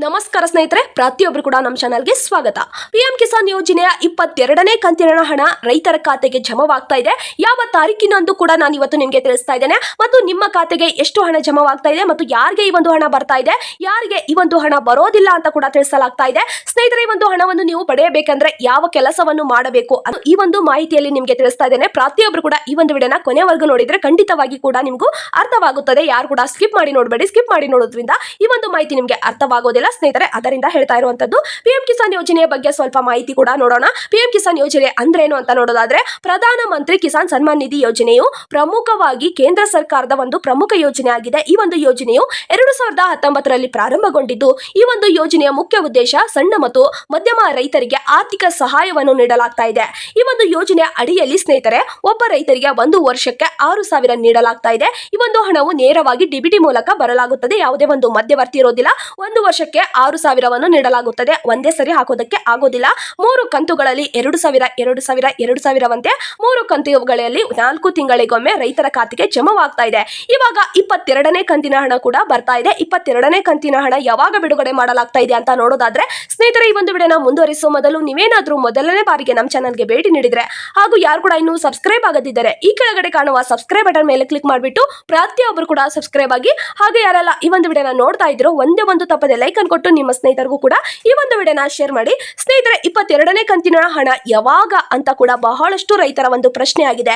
ನಮಸ್ಕಾರ ಸ್ನೇಹಿತರೆ, ಪ್ರತಿಯೊಬ್ಬರು ಕೂಡ ನಮ್ಮ ಚಾನಲ್ಗೆ ಸ್ವಾಗತ. ಪಿಎಂ ಕಿಸಾನ್ ಯೋಜನೆಯ 22ನೇ ಕಂತಿನ ಹಣ ರೈತರ ಖಾತೆಗೆ ಜಮವಾಗ್ತಾ ಇದೆ. ಯಾವ ತಾರೀಕಿನಂದು ಕೂಡ ನಾನು ಇವತ್ತು ನಿಮಗೆ ತಿಳಿಸ್ತಾ ಇದ್ದೇನೆ. ಮತ್ತು ನಿಮ್ಮ ಖಾತೆಗೆ ಎಷ್ಟು ಹಣ ಜಮವಾಗ್ತಾ ಇದೆ ಮತ್ತು ಯಾರಿಗೆ ಈ ಒಂದು ಹಣ ಬರ್ತಾ ಇದೆ, ಯಾರಿಗೆ ಈ ಒಂದು ಹಣ ಬರೋದಿಲ್ಲ ಅಂತ ಕೂಡ ತಿಳಿಸಲಾಗ್ತಾ ಇದೆ. ಸ್ನೇಹಿತರೆ, ಈ ಒಂದು ಹಣವನ್ನು ನೀವು ಪಡೆಯಬೇಕಂದ್ರೆ ಯಾವ ಕೆಲಸವನ್ನು ಮಾಡಬೇಕು ಈ ಒಂದು ಮಾಹಿತಿಯಲ್ಲಿ ನಿಮಗೆ ತಿಳಿಸ್ತಾ ಇದ್ದೇನೆ. ಪ್ರತಿಯೊಬ್ಬರು ಕೂಡ ಈ ಒಂದು ವಿಡಿಯೋನ ಕೊನೆವರೆಗೂ ನೋಡಿದ್ರೆ ಖಂಡಿತವಾಗಿ ಕೂಡ ನಿಮಗೂ ಅರ್ಥವಾಗುತ್ತದೆ. ಯಾರು ಕೂಡ ಸ್ಕಿಪ್ ಮಾಡಿ ನೋಡಬೇಡಿ. ಸ್ಕಿಪ್ ಮಾಡಿ ನೋಡೋದ್ರಿಂದ ಈ ಒಂದು ಮಾಹಿತಿ ನಿಮಗೆ ಅರ್ಥವಾಗೋದಿಲ್ಲ ಸ್ನೇಹಿತರೆ. ಅದರಿಂದ ಹೇಳ್ತಾ ಇರುವಂತದ್ದು ಪಿಎಂ ಕಿಸಾನ್ ಯೋಜನೆಯ ಬಗ್ಗೆ ಸ್ವಲ್ಪ ಮಾಹಿತಿ ಕೂಡ ನೋಡೋಣ. ಪಿಎಂ ಕಿಸಾನ್ ಯೋಜನೆ ಅಂದ್ರೇನು ಅಂತ ನೋಡೋದಾದ್ರೆ, ಪ್ರಧಾನ ಮಂತ್ರಿ ಕಿಸಾನ್ ಸನ್ಮಾನ್ ನಿಧಿ ಯೋಜನೆಯು ಪ್ರಮುಖವಾಗಿ ಕೇಂದ್ರ ಸರ್ಕಾರದ ಒಂದು ಪ್ರಮುಖ ಯೋಜನೆ ಆಗಿದೆ. ಈ ಒಂದು ಯೋಜನೆಯು 2019ರಲ್ಲಿ ಪ್ರಾರಂಭಗೊಂಡಿದ್ದು, ಈ ಒಂದು ಯೋಜನೆಯ ಮುಖ್ಯ ಉದ್ದೇಶ ಸಣ್ಣ ಮತ್ತು ಮಧ್ಯಮ ರೈತರಿಗೆ ಆರ್ಥಿಕ ಸಹಾಯವನ್ನು ನೀಡಲಾಗ್ತಾ ಇದೆ. ಈ ಒಂದು ಯೋಜನೆಯ ಅಡಿಯಲ್ಲಿ ಸ್ನೇಹಿತರೆ, ಒಬ್ಬ ರೈತರಿಗೆ ಒಂದು ವರ್ಷಕ್ಕೆ 6,000 ನೀಡಲಾಗ್ತಾ ಇದೆ. ಈ ಒಂದು ಹಣವು ನೇರವಾಗಿ ಡಿಬಿಟಿ ಮೂಲಕ ಬರಲಾಗುತ್ತದೆ. ಯಾವುದೇ ಒಂದು ಮಧ್ಯವರ್ತಿ ಇರೋದಿಲ್ಲ. ಒಂದು ವರ್ಷಕ್ಕೆ 6,000ವನ್ನು ನೀಡಲಾಗುತ್ತದೆ. ಒಂದೇ ಸರಿ ಹಾಕೋದಕ್ಕೆ ಆಗೋದಿಲ್ಲ. 3 ಕಂತುಗಳಲ್ಲಿ 2,000, 2,000, 2,000ವಂತೆ 3 ಕಂತುಗಳಲ್ಲಿ 4 ತಿಂಗಳಿಗೊಮ್ಮೆ ರೈತರ ಖಾತೆಗೆ ಜಮವಾಗ್ತಾ ಇದೆ. ಇವಾಗ 22ನೇ ಕಂತಿನ ಹಣ ಕೂಡ ಬರ್ತಾ ಇದೆ. 22ನೇ ಕಂತಿನ ಹಣ ಯಾವಾಗ ಬಿಡುಗಡೆ ಮಾಡಲಾಗ್ತಾ ಇದೆ ಅಂತ ನೋಡೋದಾದ್ರೆ ಸ್ನೇಹಿತರೆ, ಈ ಒಂದು ವಿಡಿಯೋನ ಮುಂದುವರಿಸುವ ಮೊದಲು ನೀವೇನಾದ್ರೂ ಮೊದಲನೇ ಬಾರಿಗೆ ನಮ್ಮ ಚಾನಲ್ಗೆ ಭೇಟಿ ನೀಡಿದ್ರೆ ಹಾಗೂ ಯಾರು ಕೂಡ ಇನ್ನೂ ಸಬ್ಸ್ಕ್ರೈಬ್ ಆಗದಿದ್ದರೆ ಈ ಕೆಳಗಡೆ ಕಾಣುವ ಸಬ್ಸ್ಕ್ರೈಬ್ ಬಟನ್ ಮೇಲೆ ಕ್ಲಿಕ್ ಮಾಡಿಬಿಟ್ಟು ಪ್ರತಿಯೊಬ್ಬರು ಕೂಡ ಸಬ್ಸ್ಕ್ರೈಬ್ ಆಗಿ, ಹಾಗೆ ಯಾರೆಲ್ಲ ಈ ಒಂದು ವಿಡಿಯೋನ ನೋಡ್ತಾ ಇದ್ರು ಒಂದೇ ಒಂದು ತಪ್ಪದೆ ಲೈಕ್ ಕೊಟ್ಟು ನಿಮ್ಮ ಸ್ನೇಹಿತರಿಗೂ ಕೂಡ ಈ ಒಂದು ವಿಡಿಯೋನ ಶೇರ್ ಮಾಡಿ. ಸ್ನೇಹಿತರೆ, 22ನೇ ಕಂತಿನ ಹಣ ಯಾವಾಗ ಅಂತ ಕೂಡ ಬಹಳಷ್ಟು ರೈತರ ಒಂದು ಪ್ರಶ್ನೆ ಆಗಿದೆ.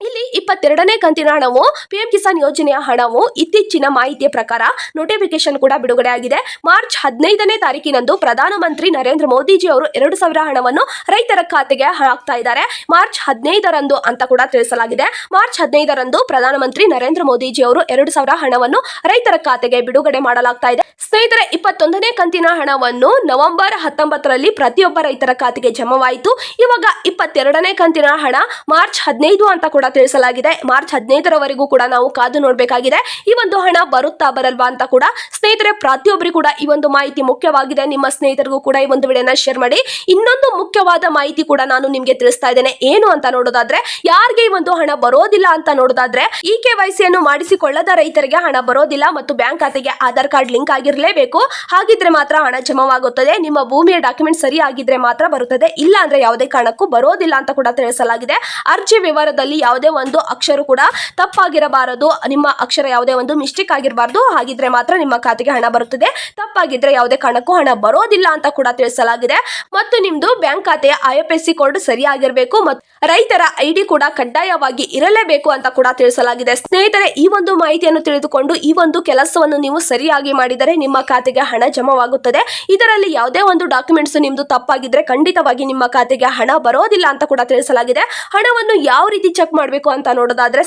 ಇಲ್ಲಿ 22ನೇ ಕಂತಿನ ಹಣವು ಪಿಎಂ ಕಿಸಾನ್ ಯೋಜನೆಯ ಹಣವು ಇತ್ತೀಚಿನ ಮಾಹಿತಿಯ ಪ್ರಕಾರ ನೋಟಿಫಿಕೇಶನ್ ಕೂಡ ಬಿಡುಗಡೆ ಆಗಿದೆ. ಮಾರ್ಚ್ 15ನೇ ತಾರೀಕಿನಂದು ಪ್ರಧಾನಮಂತ್ರಿ ನರೇಂದ್ರ ಮೋದಿಜಿ ಅವರು 2,000 ಹಣವನ್ನು ರೈತರ ಖಾತೆಗೆ ಹಾಕ್ತಾ ಇದ್ದಾರೆ. ಮಾರ್ಚ್ 15ರಂದು ಅಂತ ಕೂಡ ತಿಳಿಸಲಾಗಿದೆ. ಮಾರ್ಚ್ 15ರಂದು ಪ್ರಧಾನಮಂತ್ರಿ ನರೇಂದ್ರ ಮೋದಿಜಿ ಅವರು 2,000 ಹಣವನ್ನು ರೈತರ ಖಾತೆಗೆ ಬಿಡುಗಡೆ ಮಾಡಲಾಗ್ತಾ ಇದೆ. ಸ್ನೇಹಿತರೆ, 21ನೇ ಕಂತಿನ ಹಣವನ್ನು ನವೆಂಬರ್ 19ರಲ್ಲಿ ಪ್ರತಿಯೊಬ್ಬ ರೈತರ ಖಾತೆಗೆ ಜಮವಾಯಿತು. ಇವಾಗ 22ನೇ ಕಂತಿನ ಹಣ ಮಾರ್ಚ್ 15 ಅಂತ ಕೂಡ ತಿಳಿಸಲಾಗಿದೆ. ಮಾರ್ಚ್ 15ರವರೆಗೂ ಕೂಡ ನಾವು ಕಾದು ನೋಡಬೇಕಾಗಿದೆ. ಈ ಒಂದು ಹಣ ಬರುತ್ತಾ ಬರಲ್ವಾ ಅಂತ ಕೂಡ ಸ್ನೇಹಿತರೆ, ಪ್ರತಿಯೊಬ್ಬರಿಗೂ ಕೂಡ ಈ ಒಂದು ಮಾಹಿತಿ ಮುಖ್ಯವಾಗಿದೆ. ನಿಮ್ಮ ಸ್ನೇಹಿತರಿಗೂ ಕೂಡ ಈ ಒಂದು ವಿಡಿಯೋನ ಶೇರ್ ಮಾಡಿ. ಇನ್ನೊಂದು ಮುಖ್ಯವಾದ ಮಾಹಿತಿ ಕೂಡ ನಾನು ನಿಮಗೆ ತಿಳಿಸ್ತಾ ಇದ್ದೇನೆ. ಏನು ಅಂತ ನೋಡೋದಾದ್ರೆ, ಯಾರಿಗೆ ಈ ಒಂದು ಹಣ ಬರೋದಿಲ್ಲ ಅಂತ ನೋಡೋದಾದ್ರೆ, ಈ KYC ಯನ್ನು ಮಾಡಿಸಿಕೊಳ್ಳದ ರೈತರಿಗೆ ಹಣ ಬರೋದಿಲ್ಲ ಮತ್ತು ಬ್ಯಾಂಕ್ ಖಾತೆಗೆ ಆಧಾರ್ ಕಾರ್ಡ್ ಲಿಂಕ್ ಆಗಿರಲೇಬೇಕು. ಹಾಗಿದ್ರೆ ಮಾತ್ರ ಹಣ ಜಮವಾಗುತ್ತದೆ. ನಿಮ್ಮ ಭೂಮಿಯ ಡಾಕ್ಯುಮೆಂಟ್ ಸರಿ ಆಗಿದ್ರೆ ಮಾತ್ರ ಬರುತ್ತದೆ. ಇಲ್ಲ ಅಂದ್ರೆ ಯಾವುದೇ ಕಾರಣಕ್ಕೂ ಬರೋದಿಲ್ಲ ಅಂತ ಕೂಡ ತಿಳಿಸಲಾಗಿದೆ. ಅರ್ಜಿ ವಿವರದಲ್ಲಿ ಯಾವುದೇ ಒಂದು ಅಕ್ಷರ ಕೂಡ ತಪ್ಪಾಗಿರಬಾರದು. ನಿಮ್ಮ ಅಕ್ಷರ ಯಾವುದೇ ಒಂದು ಮಿಸ್ಟೇಕ್ ಆಗಿರಬಾರದು. ಹಾಗಿದ್ರೆ ಮಾತ್ರ ನಿಮ್ಮ ಖಾತೆಗೆ ಹಣ ಬರುತ್ತದೆ. ತಪ್ಪಾಗಿದ್ರೆ ಯಾವುದೇ ಕಾರಣಕ್ಕೂ ಹಣ ಬರೋದಿಲ್ಲ ಅಂತ ಕೂಡ ತಿಳಿಸಲಾಗಿದೆ. ಮತ್ತು ನಿಮ್ದು ಬ್ಯಾಂಕ್ ಖಾತೆಯ IFSC ಕೋಡ್ ಸರಿಯಾಗಿರಬೇಕು ಮತ್ತು ರೈತರ ID ಕೂಡ ಕಡ್ಡಾಯವಾಗಿ ಇರಲೇಬೇಕು ಅಂತ ಕೂಡ ತಿಳಿಸಲಾಗಿದೆ. ಸ್ನೇಹಿತರೆ, ಈ ಒಂದು ಮಾಹಿತಿಯನ್ನು ತಿಳಿದುಕೊಂಡು ಈ ಒಂದು ಕೆಲಸವನ್ನು ನೀವು ಸರಿಯಾಗಿ ಮಾಡಿದರೆ ನಿಮ್ಮ ಖಾತೆಗೆ ಹಣ ಜಮವಾಗುತ್ತದೆ. ಇದರಲ್ಲಿ ಯಾವುದೇ ಒಂದು ಡಾಕ್ಯುಮೆಂಟ್ಸ್ ನಿಮ್ದು ತಪ್ಪಾಗಿದ್ರೆ ಖಂಡಿತವಾಗಿ ನಿಮ್ಮ ಖಾತೆಗೆ ಹಣ ಬರೋದಿಲ್ಲ ಅಂತ ಕೂಡ ತಿಳಿಸಲಾಗಿದೆ. ಹಣವನ್ನು ಯಾವ ರೀತಿ ಚೆಕ್ ಮಾಡಬೇಕು ಅಂತ ನೋಡೋದಾದ್ರೆ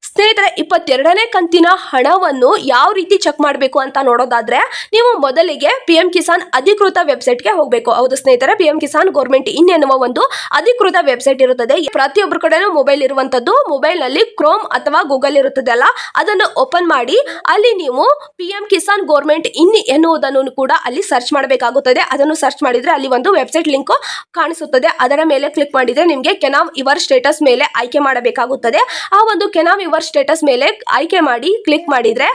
ಸ್ನೇಹಿತರೆ, 22ನೇ ಕಂತಿನ ಹಣವನ್ನು ಯಾವ ರೀತಿ ಚೆಕ್ ಮಾಡಬೇಕು ಅಂತ ನೋಡೋದಾದ್ರೆ, ನೀವು ಮೊದಲಿಗೆ ಪಿಎಂ ಕಿಸಾನ್ ಅಧಿಕೃತ ವೆಬ್ಸೈಟ್ಗೆ ಹೋಗಬೇಕು. ಹೌದು ಸ್ನೇಹಿತರೆ, ಪಿಎಂ ಕಿಸಾನ್ ಗೌರ್ಮೆಂಟ್ ಇನ್ ಎನ್ನುವ ಒಂದು ಅಧಿಕೃತ ವೆಬ್ಸೈಟ್ ಇರುತ್ತದೆ. ಪ್ರತಿಯೊಬ್ಬರ ಕಡೆನೂ ಮೊಬೈಲ್ ಇರುವಂತದ್ದು. ಮೊಬೈಲ್ ನಲ್ಲಿ ಕ್ರೋಮ್ ಅಥವಾ ಗೂಗಲ್ ಇರುತ್ತದೆ ಅಲ್ಲ, ಅದನ್ನು ಓಪನ್ ಮಾಡಿ ಅಲ್ಲಿ ನೀವು ಪಿಎಂ ಕಿಸಾನ್ ಗೌರ್ಮೆಂಟ್ ಇನ್ ಎನ್ನುವುದನ್ನು ಕೂಡ ಅಲ್ಲಿ ಸರ್ಚ್ ಮಾಡಬೇಕಾಗುತ್ತದೆ. ಅದನ್ನು ಸರ್ಚ್ ಮಾಡಿದ್ರೆ ಅಲ್ಲಿ ಒಂದು ವೆಬ್ಸೈಟ್ ಲಿಂಕ್ ಕಾಣಿಸುತ್ತದೆ. ಅದರ ಮೇಲೆ ಕ್ಲಿಕ್ ಮಾಡಿದ್ರೆ ನಿಮಗೆ ಕೆನಾವ್ ಯುವರ್ ಸ್ಟೇಟಸ್ ಮೇಲೆ ಆಯ್ಕೆ ಮಾಡಬೇಕಾಗುತ್ತದೆ. ಆ ಒಂದು ಕೆನಾವ್ ಯುವರ್ ಸ್ಟೇಟಸ್ ಮೇಲೆ ಆಯ್ಕೆ ಮಾಡಿ ಕ್ಲಿಕ್ ಮಾಡಿದ್ರೆ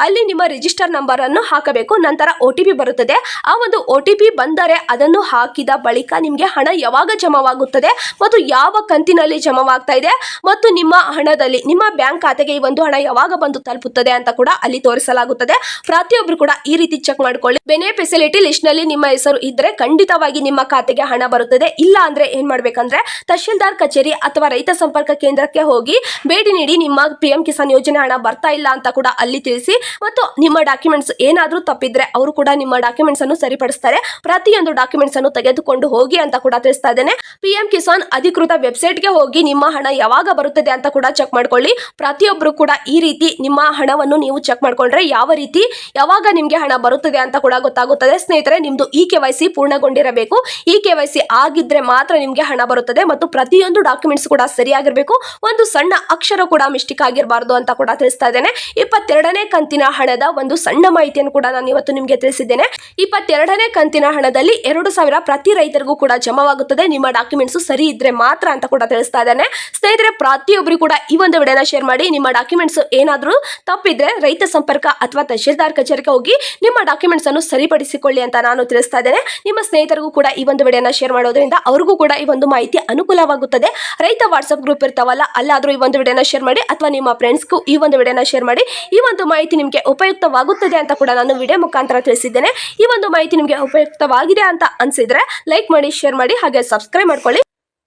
ಅಲ್ಲಿ ನಿಮ್ಮ ರಿಜಿಸ್ಟರ್ ನಂಬರ್ ಅನ್ನು ಹಾಕಬೇಕು. ನಂತರ OTP ಬರುತ್ತದೆ. ಆ ಒಂದು OTP ಬಂದರೆ ಅದನ್ನು ಹಾಕಿದ ಬಳಿಕ ನಿಮಗೆ ಹಣ ಯಾವಾಗ ಜಮವಾಗುತ್ತದೆ ಮತ್ತು ಯಾವ ಕಂತಿನಲ್ಲಿ ಜಮವಾಗ್ತಾ ಇದೆ ಮತ್ತು ನಿಮ್ಮ ಹಣದಲ್ಲಿ ನಿಮ್ಮ ಬ್ಯಾಂಕ್ ಖಾತೆಗೆ ಈ ಒಂದು ಹಣ ಯಾವಾಗ ಬಂದು ತಲುಪುತ್ತದೆ ಅಂತ ಕೂಡ ಅಲ್ಲಿ ತೋರಿಸಲಾಗುತ್ತದೆ. ಪ್ರತಿಯೊಬ್ಬರು ಕೂಡ ಈ ರೀತಿ ಚೆಕ್ ಮಾಡ್ಕೊಳ್ಳಿ. ಬೆನಿಫಿಷಿಯರಿ ಲಿಸ್ಟ್ ನಲ್ಲಿ ನಿಮ್ಮ ಹೆಸರು ಇದ್ರೆ ಖಂಡಿತವಾಗಿ ನಿಮ್ಮ ಖಾತೆಗೆ ಹಣ ಬರುತ್ತದೆ. ಇಲ್ಲ ಅಂದ್ರೆ ಏನ್ ಮಾಡ್ಬೇಕಂದ್ರೆ ತಹಶೀಲ್ದಾರ್ ಕಚೇರಿ ಅಥವಾ ರೈತ ಸಂಪರ್ಕ ಕೇಂದ್ರಕ್ಕೆ ಹೋಗಿ ಭೇಟಿ ನೀಡಿ ನಿಮ್ಮ ಪಿಎಂ ಕಿಸಾನ್ ಯೋಜನೆ ಹಣ ಬರ್ತಾ ಇಲ್ಲ ಅಂತ ಕೂಡ ಅಲ್ಲಿ ತಿಳಿಸಿ. ಮತ್ತು ನಿಮ್ಮ ಡಾಕ್ಯುಮೆಂಟ್ಸ್ ಏನಾದ್ರೂ ತಪ್ಪಿದ್ರೆ ಅವರು ಕೂಡ ನಿಮ್ಮ ಡಾಕ್ಯುಮೆಂಟ್ಸ್ ಅನ್ನು ಸರಿಪಡಿಸ್ತಾರೆ. ಪ್ರತಿಯೊಂದು ಡಾಕ್ಯುಮೆಂಟ್ಸ್ ಅನ್ನು ತೆಗೆದುಕೊಂಡು ಹೋಗಿ ಅಂತ ಕೂಡ ತಿಳಿಸ್ತಾ ಇದ್ದೇನೆ. ಪಿಎಂ ಕಿಸಾನ್ ಅಧಿಕೃತ ವೆಬ್ಸೈಟ್ಗೆ ಹೋಗಿ ನಿಮ್ಮ ಹಣ ಯಾವಾಗ ಬರುತ್ತದೆ ಅಂತ ಕೂಡ ಚೆಕ್ ಮಾಡ್ಕೊಳ್ಳಿ. ಪ್ರತಿಯೊಬ್ಬರು ಕೂಡ ಈ ರೀತಿ ನಿಮ್ಮ ಹಣವನ್ನು ನೀವು ಚೆಕ್ ಮಾಡ್ಕೊಂಡ್ರೆ ಯಾವ ರೀತಿ ಯಾವಾಗ ನಿಮ್ಗೆ ಹಣ ಬರುತ್ತದೆ ಅಂತ ಕೂಡ ಗೊತ್ತಾಗುತ್ತದೆ. ಸ್ನೇಹಿತರೆ, ನಿಮ್ದು KYC ಪೂರ್ಣಗೊಂಡಿರಬೇಕು. KYC ಆಗಿದ್ರೆ ಮಾತ್ರ ನಿಮ್ಗೆ ಹಣ ಬರುತ್ತದೆ ಮತ್ತು ಪ್ರತಿಯೊಂದು ಡಾಕ್ಯುಮೆಂಟ್ಸ್ ಕೂಡ ಸರಿಯಾಗಿರ್ಬೇಕು. ಒಂದು ಸಣ್ಣ ಅಕ್ಷರ ಕೂಡ ಮಿಸ್ಟೇಕ್ ಮಿಸ್ಟೇಕ್ ಆಗಿರಬಾರ್ದು ಅಂತ ಕೂಡ ತಿಳಿಸ್ತಾ ಇದ್ದೇನೆ. 22ನೇ ಕಂತಿನ ಹಣದ ಒಂದು ಸಣ್ಣ ಮಾಹಿತಿಯನ್ನು ಕೂಡ ನಾನು ಇವತ್ತು ನಿಮಗೆ ತಿಳಿಸಿದ್ದೇನೆ. 22ನೇ ಕಂತಿನ ಹಣದಲ್ಲಿ 2,000 ಪ್ರತಿ ರೈತರಿಗೂ ಕೂಡ ಜಮವಾಗುತ್ತದೆ. ನಿಮ್ಮ ಡಾಕ್ಯುಮೆಂಟ್ಸ್ ಸರಿ ಇದ್ರೆ ಮಾತ್ರ ಅಂತ ಕೂಡ ತಿಳಿಸ್ತಾ ಇದ್ದೇನೆ. ಸ್ನೇಹಿತರೆ, ಪ್ರತಿಯೊಬ್ಬರು ಕೂಡ ಈ ಒಂದು ವಿಡಿಯೋನ ಶೇರ್ ಮಾಡಿ. ನಿಮ್ಮ ಡಾಕ್ಯುಮೆಂಟ್ಸ್ ಏನಾದರೂ ತಪ್ಪಿದ್ರೆ ರೈತ ಸಂಪರ್ಕ ಅಥವಾ ತಹಶೀಲ್ದಾರ್ ಕಚೇರಿಗೆ ಹೋಗಿ ನಿಮ್ಮ ಡಾಕ್ಯುಮೆಂಟ್ಸ್ ಅನ್ನು ಸರಿಪಡಿಸಿಕೊಳ್ಳಿ ಅಂತ ನಾನು ತಿಳಿಸ್ತಾ ಇದ್ದೇನೆ. ನಿಮ್ಮ ಸ್ನೇಹಿತರಿಗೂ ಕೂಡ ಈ ಒಂದು ವಿಡಿಯೋನ ಶೇರ್ ಮಾಡೋದ್ರಿಂದ ಅವ್ರಿಗೂ ಕೂಡ ಈ ಒಂದು ಮಾಹಿತಿ ಅನುಕೂಲವಾಗುತ್ತದೆ. ರೈತ ವಾಟ್ಸ್ಆಪ್ ಗ್ರೂಪ್ ಇರ್ತಾವಲ್ಲ, ಅಲ್ಲಾದ್ರೂ ಈ ಒಂದು ವಿಡಿಯೋನ ಶೇರ್ ಮಾಡಿ ಅಥವಾ ನಿಮ್ಮ ಫ್ರೆಂಡ್ಸ್ಗೂ ಈ ಒಂದು ವಿಡಿಯೋನ ಶೇರ್ ಮಾಡಿ. ಈ ಒಂದು ಮಾಹಿತಿ ನಿಮಗೆ ಉಪಯುಕ್ತವಾಗುತ್ತದೆ ಅಂತ ಕೂಡ ನಾನು ವಿಡಿಯೋ ಮುಖಾಂತರ ತಿಳಿಸಿದ್ದೇನೆ. ಈ ಒಂದು ಮಾಹಿತಿ ನಿಮಗೆ ಉಪಯುಕ್ತವಾಗಿದೆ ಅಂತ ಅನ್ಸಿದ್ರೆ ಲೈಕ್ ಮಾಡಿ, ಶೇರ್ ಮಾಡಿ, ಹಾಗೆ ಸಬ್ಸ್ಕ್ರೈಬ್ ಮಾಡ್ಕೊಳ್ಳಿ.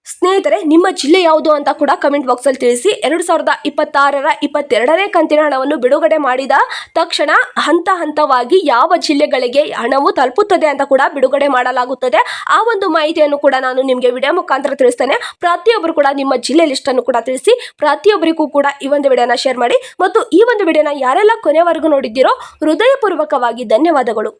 ಸ್ನೇಹಿತರೆ, ನಿಮ್ಮ ಜಿಲ್ಲೆ ಯಾವುದು ಅಂತ ಕೂಡ ಕಮೆಂಟ್ ಬಾಕ್ಸ್ ಅಲ್ಲಿ ತಿಳಿಸಿ. 2026ರ 22ನೇ ಕಂತಿನ ಹಣವನ್ನು ಬಿಡುಗಡೆ ಮಾಡಿದ ತಕ್ಷಣ ಹಂತ ಹಂತವಾಗಿ ಯಾವ ಜಿಲ್ಲೆಗಳಿಗೆ ಹಣವು ತಲುಪುತ್ತದೆ ಅಂತ ಕೂಡ ಬಿಡುಗಡೆ ಮಾಡಲಾಗುತ್ತದೆ. ಆ ಒಂದು ಮಾಹಿತಿಯನ್ನು ಕೂಡ ನಾನು ನಿಮಗೆ ವಿಡಿಯೋ ಮುಖಾಂತರ ತಿಳಿಸ್ತೇನೆ. ಪ್ರತಿಯೊಬ್ಬರು ಕೂಡ ನಿಮ್ಮ ಜಿಲ್ಲೆ ಲಿಸ್ಟ್ ಅನ್ನು ಕೂಡ ತಿಳಿಸಿ. ಪ್ರತಿಯೊಬ್ಬರಿಗೂ ಕೂಡ ಈ ಒಂದು ವಿಡಿಯೋನ ಶೇರ್ ಮಾಡಿ. ಮತ್ತು ಈ ಒಂದು ವಿಡಿಯೋನ ಯಾರೆಲ್ಲ ಕೊನೆವರೆಗೂ ನೋಡಿದ್ದೀರೋ ಹೃದಯಪೂರ್ವಕವಾಗಿ ಧನ್ಯವಾದಗಳು.